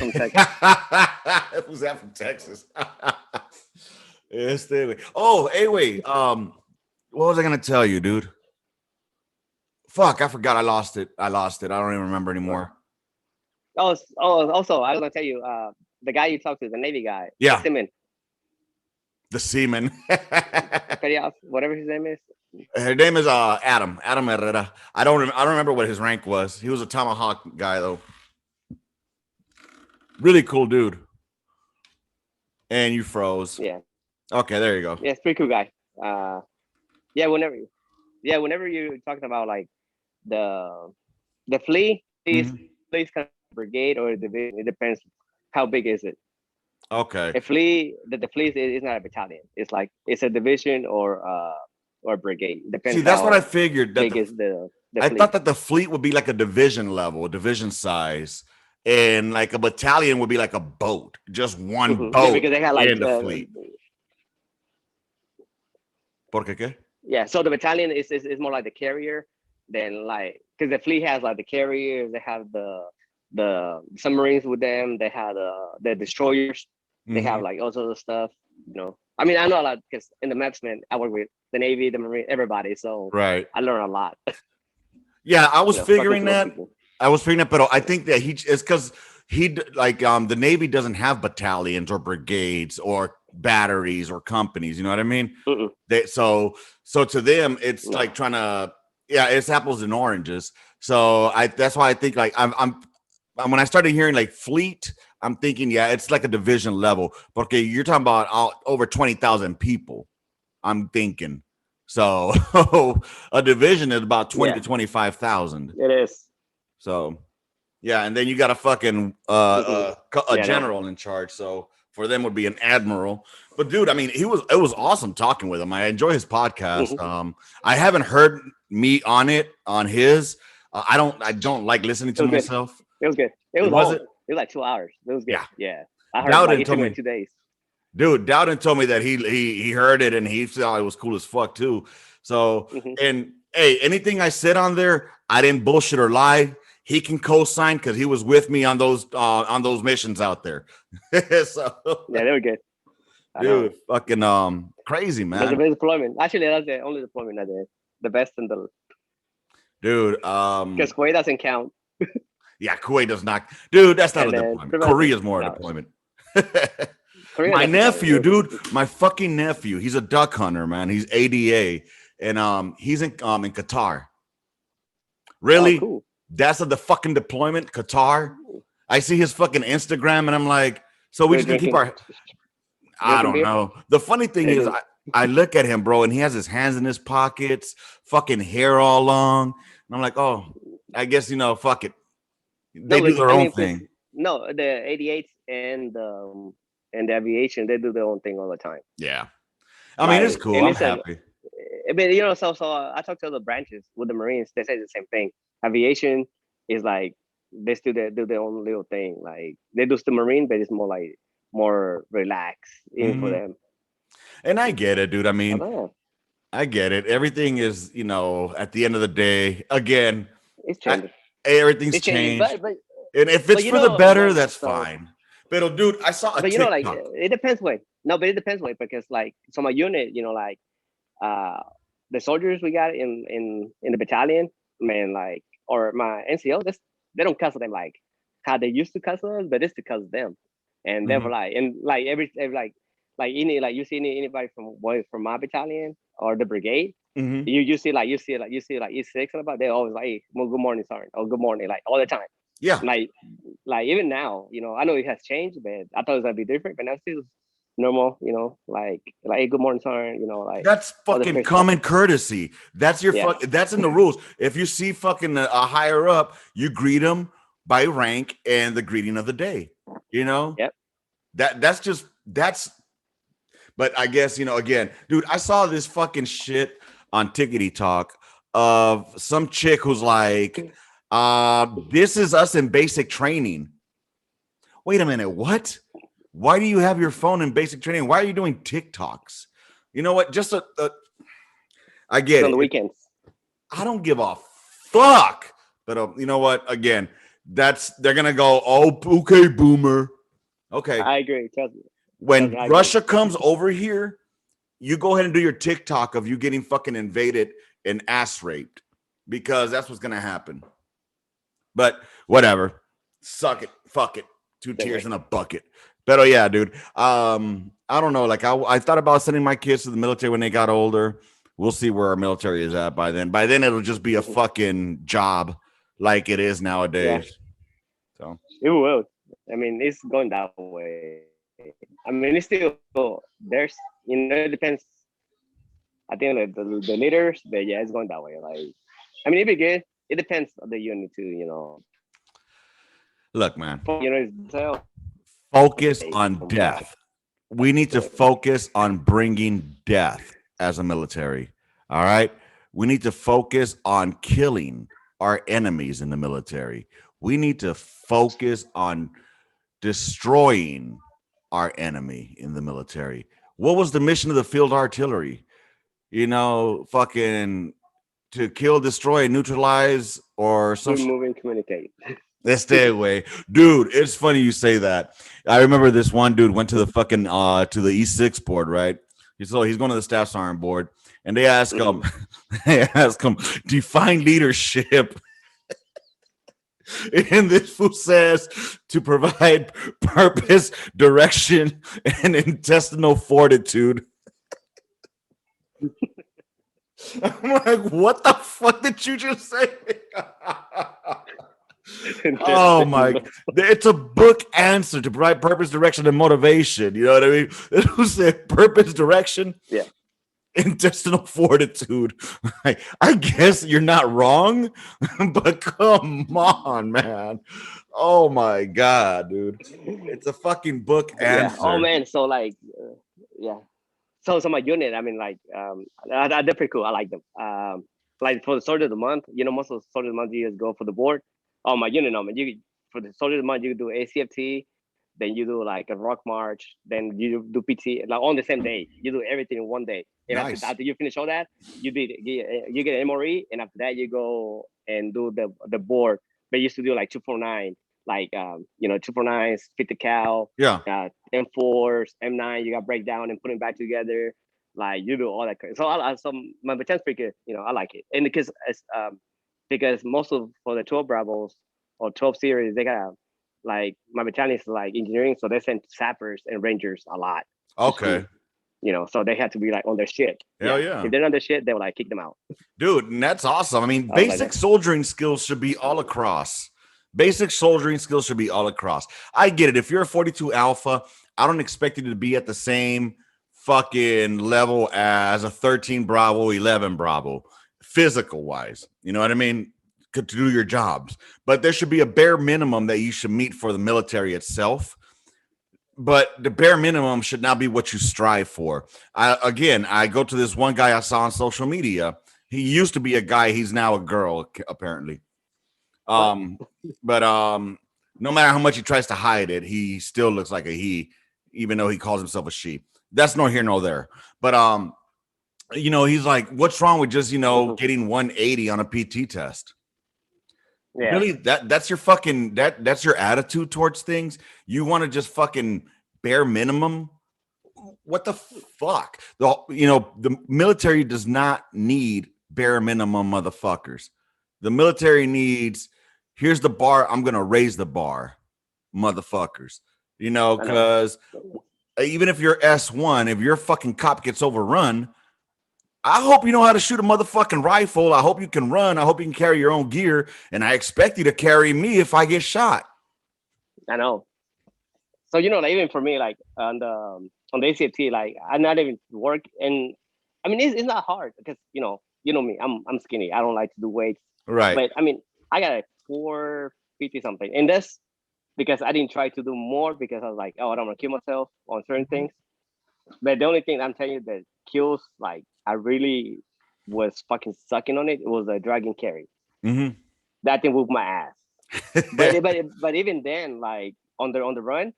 that from Texas? Oh, anyway, what was I gonna tell you, dude? Fuck, I forgot. I lost it. I don't even remember anymore. Also, I was gonna tell you, the guy you talked to, the Navy guy, the Yeah, seaman, the seaman. Perios, whatever his name is. Her name is Adam Herrera. I don't remember what his rank was. He was a tomahawk guy though. Really cool dude. And you froze. Yeah, Okay, there you go. yeah, it's pretty cool guy. Yeah, whenever you're talking about like the fleet is Mhm. kind of brigade or division. It depends how big is it. Okay. A fleet, the fleet is not a battalion. It's like it's a division or brigade. See, Depends that's what I how figured. That big is the I thought fleet. that the fleet would be like a division level, division size, and like a battalion would be like a boat, just one Yeah, boat because they had like in the fleet. ¿Por qué? yeah. So the battalion is more like the carrier than like because the fleet has like the carriers. They have the submarines with them. They have the destroyers. They have Mm-hmm. like all sorts of stuff. I mean, I know a lot because in the MEPS, man, I work with the Navy, the Marine, everybody. So Right. I learn a lot. Yeah, I was Talking figuring to those that. people. But I think that it's because the Navy doesn't have battalions or brigades or batteries or companies. You know what I mean? Mm-mm. So to them, it's No. like trying to it's apples and oranges. So that's why I think like I'm when I started hearing like fleet, I'm thinking it's like a division level. But okay, you're talking about over 20,000 people. I'm thinking. So a division is about 20 to Yeah, 25,000. it is. So yeah, and then you got a fucking Mm-hmm. a Yeah, no. general in charge. So for them would be an admiral. But dude, I mean, it was awesome talking with him. I enjoy his podcast. Mm-hmm. I haven't heard me on his. I don't like listening It to was good. myself. It was good. It was Was long. it? It was like 2 hours. It was good. Yeah. Yeah, I heard like Dowden it told took me me, 2 days. dude. Dowden told me that he heard it and he thought it was cool as fuck too. So Mm-hmm. and hey, anything I said on there, I didn't bullshit or lie. He can co-sign because he was with me on those missions out there. So, Yeah, they were good. I know. dude, fucking crazy That's the man, best deployment. Actually, that's the only deployment I did. The best in the dude. because Kuwait doesn't count. Yeah, Kuwait does not, dude. That's not a And then deployment. pretty much Korea's more a no, deployment. Korea My doesn't count. nephew, dude, my fucking nephew. He's a duck hunter, man. He's ADA, and he's in Qatar. Oh, Really? cool. That's the fucking deployment, Qatar. I see his fucking Instagram, and I'm like, so we They're just gonna keep our. I drinking don't beer. know. The funny thing is, I look at him, bro, and he has his hands in his pockets, fucking hair all long, and I'm like, oh, I guess fuck it. They No, do but their I own mean, because thing. no, the 88s and the aviation, they do their own thing all the time. Yeah, I mean, it's Like, cool. and I'm listen, happy. but so I talked to other branches with the Marines. They say the same thing. Aviation is like they still do their own little thing. Like they do still Marine, but it's more like more relaxed even for Hmm. them. And I get it, dude. I I mean, don't know. I get it. Everything is, at the end of the day, again, It's changing. everything's It's changing, changed. but And if it's you for the know better, when that's so fine. But dude, I saw a but like TikTok. it depends way. No, but it depends way because like so my unit, like uh the soldiers we got in the battalion, man, like or my NCO, they don't cuss at them like how they used to cuss us, but it's because of them. And they were Mhm. like and like every like any like you see anybody from my battalion or the brigade, Mhm. you see like E6 and about they always like hey, well, good morning, sergeant, or good morning, like all the time. Yeah, Like even now, I know it has changed, but I thought it was gonna be different, but now it's still normal, like hey, good morning, sergeant, like that's all this fucking crazy stuff. common courtesy. That's your Yeah. That's in the rules. If you see fucking a higher up, you greet them by rank and the greeting of the day. You know Yep. that's. But I guess again, dude. I saw this fucking shit on Tickety Talk of some chick who's like, "This is us in basic training." Wait a minute, what? Why do you have your phone in basic training? Why are you doing TikToks? You know what? I get On the it. weekends. I don't give a fuck. But you know what? Again, they're gonna go. Oh, okay, boomer. Okay. I agree. Trust me, When I agree. Russia comes over here, you go ahead and do your TikTok of you getting fucking invaded and ass raped, because that's what's gonna happen. But whatever. Suck it. Fuck it. Two Same tears way. in a bucket. But oh yeah, dude. I don't know. Like I thought about sending my kids to the military when they got older. We'll see where our military is at by then. By then it'll just be a Mhm. fucking job like it is Yeah, nowadays. So it will. I mean, it's going that way. I mean, it's still there's it depends. I think like the leaders, but yeah, it's going that way. Like, I mean, it'd be good. It depends on the unit too. look, For man, unit itself, focus hey, on from my death. We need to focus on bringing death as a military. All right. We need to focus on killing our enemies in the military. We need to focus on destroying our enemy in the military. What was the mission of the field artillery? Fucking to kill, destroy, neutralize, or some shit. remove and communicate. Let's stay away. Dude, it's funny you say that. I remember this one dude went to the fucking to the E6 board, right? He's going to the staff sergeant board, and they ask him, Mhm. they ask him, define leadership. And this fool says to provide purpose, direction, and intestinal fortitude. I'm like, what the fuck did you just say? Oh my! It's a book answer to provide purpose, direction, and motivation. You know what I mean? It was a purpose, direction, Yeah, intestinal fortitude. I guess you're not wrong, but come on, man. Oh my god, dude! It's a fucking book yeah. Oh answer. man, so like, yeah. So my unit, I mean, like, they're pretty cool. I like them. Like for the soldier of the month, most of the soldier of the month you just go for the board. Oh, my unit, no man. You for the soldier of the month, you do ACFT, then you do like a rock march, then you do PT, like on the same day. You do everything in one day. And Nice. after you finish all that, you get an MRE, and after that you go and do the board. They used to do like 249, like 249s, 50 cal, Yeah. M4s, M9. You got break down and put them back together. Like you do all that. So my baton's pretty good. I like it, and because most of for the 12 Bravos or 12 series, they got like my battalion is like engineering, so they send sappers and rangers a lot to Okay. school. So they had to be like on their shit. Hell Yeah, yeah. if they're on their shit, they will like kick them out. Dude, and that's awesome. I mean, I was like basic that. soldiering skills should be all across. Basic soldiering skills should be all across. I get it. If you're a 42 Alpha, I don't expect you to be at the same fucking level as a 13 Bravo, 11 Bravo, physical wise. You know what I mean? To do your jobs. But there should be a bare minimum that you should meet for the military itself. But the bare minimum should not be what you strive for. I go to this one guy I saw on social media. He used to be a guy. He's now a girl, apparently. What? Um, but no matter how much he tries to hide it, he still looks like a he, even though he calls himself a she. That's no here nor there. But he's like, what's wrong with just Mhm. getting 180 on a PT test? Yeah, Really, that's your fucking that's your attitude towards things. You want to just fucking bare minimum. What the fuck? The military does not need bare minimum motherfuckers. The military needs, here's the bar, I'm gonna raise the bar, motherfuckers. I know. Because even if you're S1, if your fucking cop gets overrun, I hope you know how to shoot a motherfucking rifle. I hope you can run. I hope you can carry your own gear. And I expect you to carry me if I get shot. I know. So like even for me, like on the ACFT, like I not even work, and I mean it's not hard because me, I'm skinny. I don't like to do weights, Right. but I mean I got a 450 something, and that's because I didn't try to do more because I was like, oh, I don't want to kill myself on certain things. But the only thing I'm telling you that kills, like I really was fucking sucking on it, was a drag and carry. Mm-hmm. That thing whooped my ass. But even then, like on the run,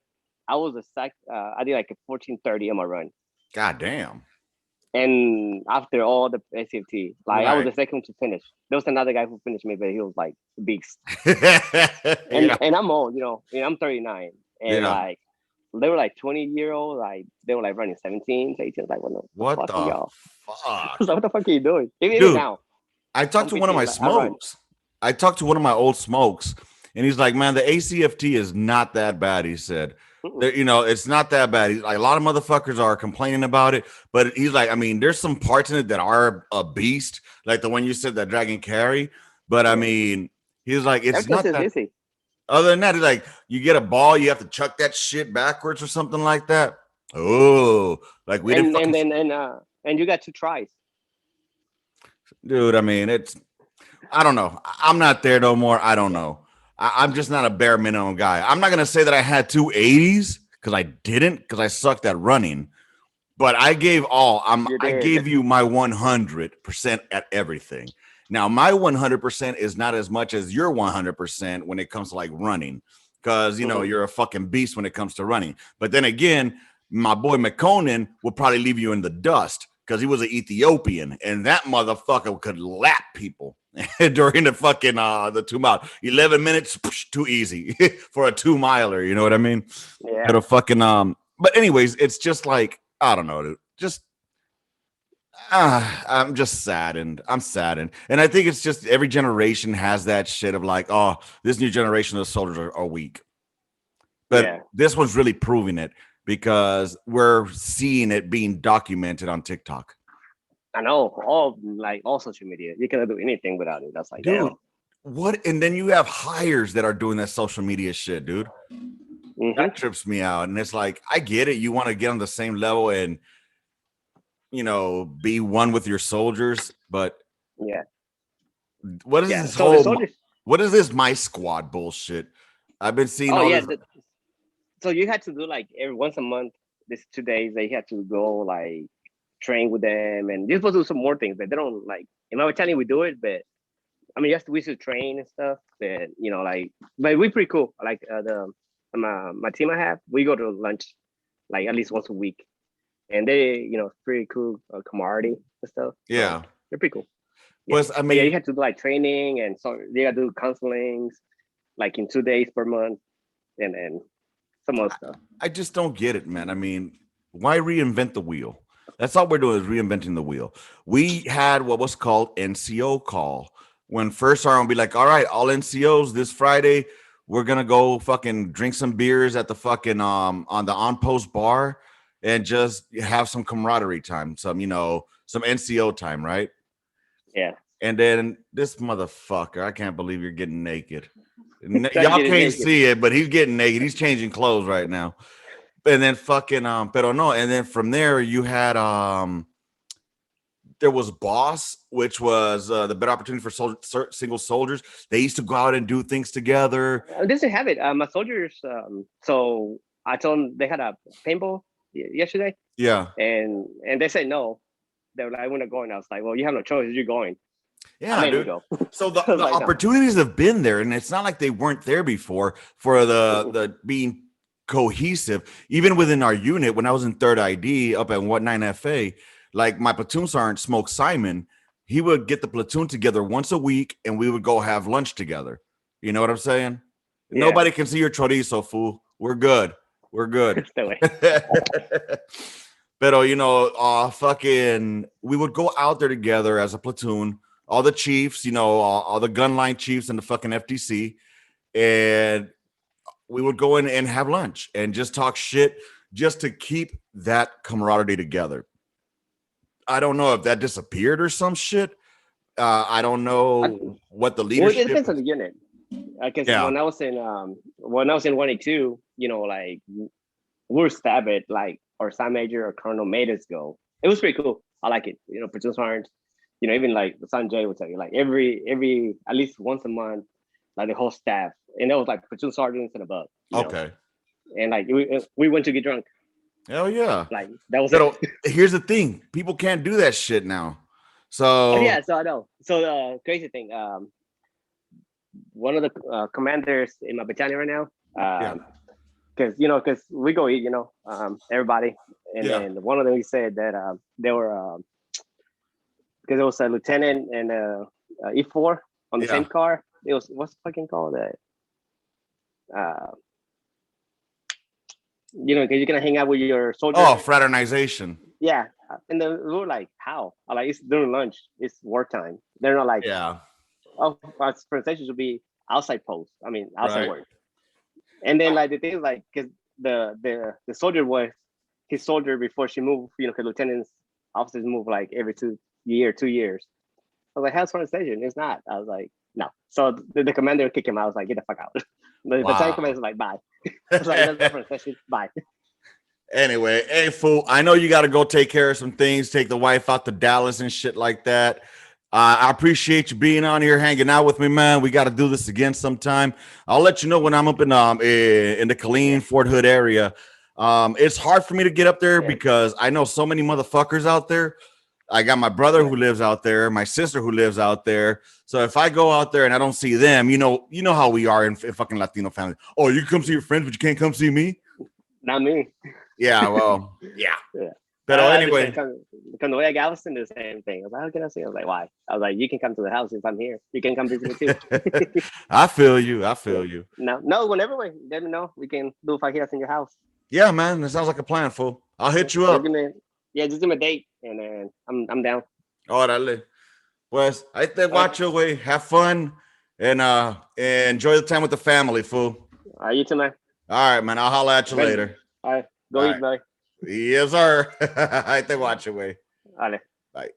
I was a sec. I did like a 14:30 on my run, God damn. and after all the SFT, like I was Right. the second to finish. There was another guy who finished me, but he was like beast. And Yeah. and I'm old, I'm 39, and Yeah. like they were like 20-year-old, like they were like running 17, 18. Like, what the What fuck are the y'all? I was fuck, like, what the fuck are you doing? Even dude? now I talked on to one of PT, my like I run. smokes. I talked to one of my old smokes, and he's like, "Man, the ACFT is not that bad." He said, Mm-mm. It's not that bad." He's like, "A lot of motherfuckers are complaining about it, but he's like, I mean, there's some parts in it that are a beast, like the one you said that drag and carry. But I Yeah, mean, he's like, it's everything's not just that. easy. Other than that, he's like, you get a ball, you have to chuck that shit backwards or something like that. Oh, like we didn't And fucking, and and and and you got 2 tries. dude. I mean, I don't know. I'm not there no more. I don't Yeah, know. I'm just not a bare minimum guy. I'm not gonna say that I had 280s because I didn't, because I sucked at running. But I gave all. you I did. gave you my 100% at everything. Now my 100% is not as much as your 100% when it comes to like running, because Mhm. you're a fucking beast when it comes to running. But then again, my boy McConan will probably leave you in the dust because he was an Ethiopian and that motherfucker could lap people during the fucking the 2 mile. 11 minutes, too easy for a 2 miler. You know what I mean? Yeah, At a fucking But anyways, it's just like I don't know, dude. Just I'm just saddened. I'm saddened, and I think it's just every generation has that shit of like, oh, this new generation of soldiers are weak, but yeah. this one's really proving it because we're seeing it being documented on TikTok. I know all social media. You cannot do anything without it. That's like Dude, damn. what? And then you have hires that are doing that social media shit, dude. Hmm. That trips me out, and it's like I get it. You want to get on the same level and be one with your soldiers, but Yeah, what is yeah. this So the whole soldiers. what is this my squad bullshit? I've been seeing Oh all yeah. this. So you had to do like every once a month. This 2 days they had to go like train with them, and you're supposed to do some more things, but they don't like. In my battalion, we do it, but I mean, yes, we should train and stuff. But but we pretty cool. Like the my team I have, we go to lunch like at least once a week, and they pretty cool camaraderie and stuff. So Yeah. they're pretty cool. Yeah, Plus, I but yeah, you mean, have to do like training, and so they got to do counselings like in 2 days per month, and some other stuff. I just don't get it, man. I mean, why reinvent the wheel? That's all we're doing is reinventing the wheel. We had what was called NCO call when first sergeant would be like, all right, all NCOs this Friday, we're gonna go fucking drink some beers at the fucking on the on post bar and just have some camaraderie time, some NCO time, right? Yeah, And then this motherfucker, I can't believe you're getting naked. try to Y'all get it can't naked. see it, but he's getting naked. He's changing clothes right now. And then fucking pero no. And then from there you had there was Boss, which was the better opportunity for single soldiers. They used to go out and do things together. This is have it. My soldiers. So I told them they had a paintball yesterday, Yeah. and they said no. They were like, "I want to go," and I was like, "Well, you have no choice. You're going." I Yeah, made them dude. go. So the, I was the like, "No." opportunities have been there, and it's not like they weren't there before for the Mm-mm. the being cohesive. Even within our unit, when I was in third ID up at 19FA, like my platoon sergeant Smoke Simon, he would get the platoon together once a week and we would go have lunch together. You know what I'm saying? Yeah, Nobody can see your chorizo, fool. We're good. We're good. stay away. Pero fucking, we would go out there together as a platoon, all the chiefs, all the gunline chiefs and the fucking FTC, and we would go in and have lunch and just talk shit just to keep that camaraderie together. I don't know if that disappeared or some shit. I don't I, know what the well, it leadership depends on is. the unit. Because Yeah. when I was in 182, like we're stabbed at like our sergeant major or colonel made us go. It was pretty cool. I like it. Platoon sergeants. Even like Sanjay would tell you, like every at least once a month, like the whole staff, and it was like platoon sergeants and above. Okay. And like we went to get drunk. Hell yeah. Like that was it. But here's the thing: people can't do that shit now. Oh So yeah, so I know. So the crazy thing, one of the commanders in my battalion right now, yeah, because we go eat, everybody, and yeah, then one of them he said that they were because it was a lieutenant and E4 on the same yeah. car. It was what's fucking called that? Uh, you know, because you're gonna hang out with your Oh, soldiers. fraternization. Yeah, and then we were like, how? I'm like, it's during lunch. It's work time. They're not like, Yeah. oh, our presentation should be outside post. I mean, outside Right. work. And then like the thing is like, because the soldier was his soldier before she moved. You know, because lieutenants officers move like every 2 year, 2 years. I was like, how's front station? It's not. I was like, no. So the commander kicked him out. I was like, get the fuck out. The battalion commander Wow. was like, bye. I was like, that's not front station. Bye. Anyway, hey fool, I know you got to go take care of some things, take the wife out to Dallas and shit like that. I appreciate you being on here, hanging out with me, man. We got to do this again sometime. I'll let you know when I'm up in the Yeah. Killeen Fort Hood area. It's hard for me to get up there Yeah. because I know so many motherfuckers out there. I got my brother Yeah. who lives out there, my sister who lives out there. So if I go out there and I don't see them, you know how we are in fucking Latino families. Oh, you can come see your friends, but you can't come see me. Not me. Yeah, well, yeah. Yeah. Pero I understand. anyway, Cuando voy a Galveston, the same thing. I was like, how can I see? I was like, why? I was like, you can come to the house if I'm here. You can come visit me too. I feel you. I Yeah. feel you. No, no, whenever we let me know. We can do fajitas in your house. Yeah, man. That sounds like a plan, fool. I'll Yeah. hit you Just give up. me, yeah, just give me a date, and then I'm down. Órale. Pues, ahí te All right. guacho, güey. Have fun and enjoy the time with the family, fool. All right, you too, man. All right, man. I'll holler at you Good. later. All right, go All eat, right. boy. Yes, sir. Ahí te guacho, güey. Vale. Bye.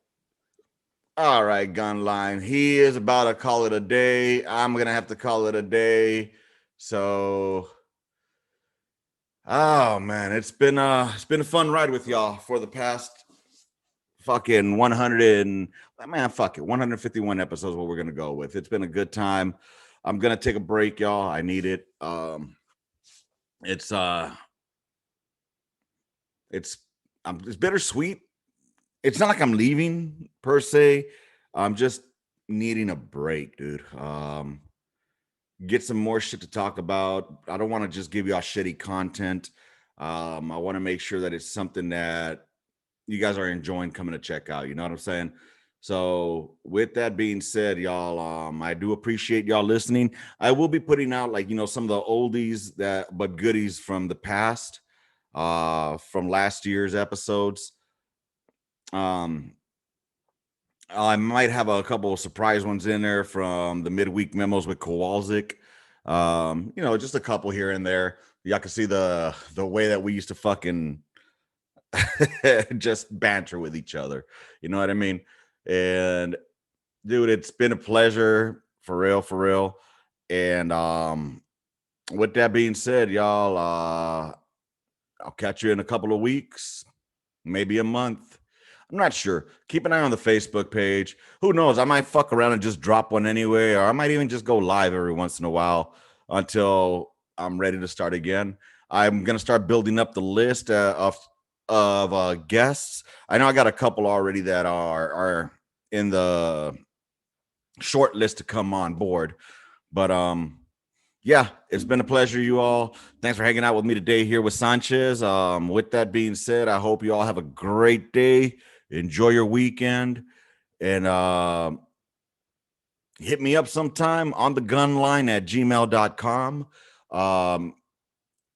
All right, Gunline. He is about to call it a day. I'm gonna have to call it a day. So, oh man, it's been a fun ride with y'all for the past fucking 100 and man, fuck it, 151 episodes. What we're gonna go with. It's been a good time. I'm gonna take a break, y'all. I need it. It's it's it's bittersweet. It's not like I'm leaving per se. I'm just needing a break, dude. Get some more shit to talk about. I don't want to just give y'all shitty content. I want to make sure that it's something that you guys are enjoying coming to check out. You know what I'm saying? So, with that being said, y'all, I do appreciate y'all listening. I will be putting out like some of the oldies that but goodies from the past, from last year's episodes. Um, I might have a couple of surprise ones in there from the midweek memos with Kowalczyk. Just a couple here and there. Y'all can see the way that we used to fucking just banter with each other. You know what I mean? And dude, it's been a pleasure for real, for real. And with that being said, y'all, I'll catch you in a couple of weeks, maybe a month. I'm not sure. Keep an eye on the Facebook page. Who knows? I might fuck around and just drop one anyway, or I might even just go live every once in a while until I'm ready to start again. I'm gonna start building up the list of guests. I know I got a couple already that are in the short list to come on board, but yeah, it's been a pleasure, you all. Thanks for hanging out with me today here with Sanchez. With that being said, I hope you all have a great day. Enjoy your weekend, and hit me up sometime on the gunline at gmail.com.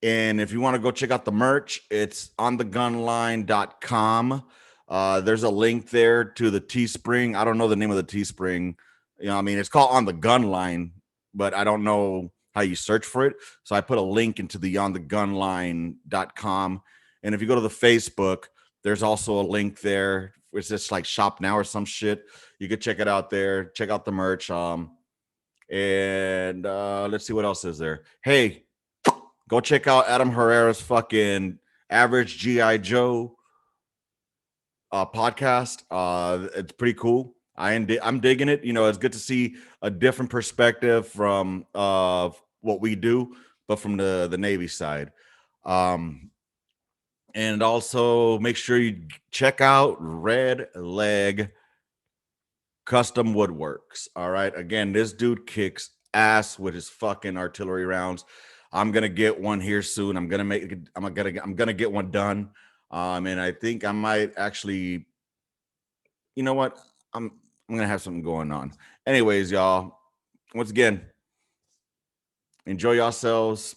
And if you want to go check out the merch, it's on thegunline.com. There's a link there to the Teespring. I don't know the name of the Teespring. I mean, it's called On the Gunline, but I don't know how you search for it. So I put a link into the onthegunline.com. And if you go to the Facebook, there's also a link there. It's just like shop now or some shit. You could check it out there. Check out the merch. And let's see what else is there. Hey, go check out Adam Herrera's fucking Average GI Joe podcast. It's pretty cool. I'm digging it. It's good to see a different perspective from what we do, but from the Navy side. And also make sure you check out Red Leg Custom Woodworks. All right. Again, this dude kicks ass with his fucking artillery rounds. I'm gonna get one here soon. I'm gonna get one done. And I think I might actually, you know what? I'm gonna have something going on. Anyways, y'all. Once again, enjoy yourselves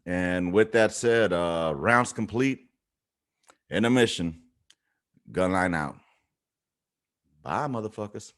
And with that said, rounds complete. Intermission. Gunline out. Bye, motherfuckers.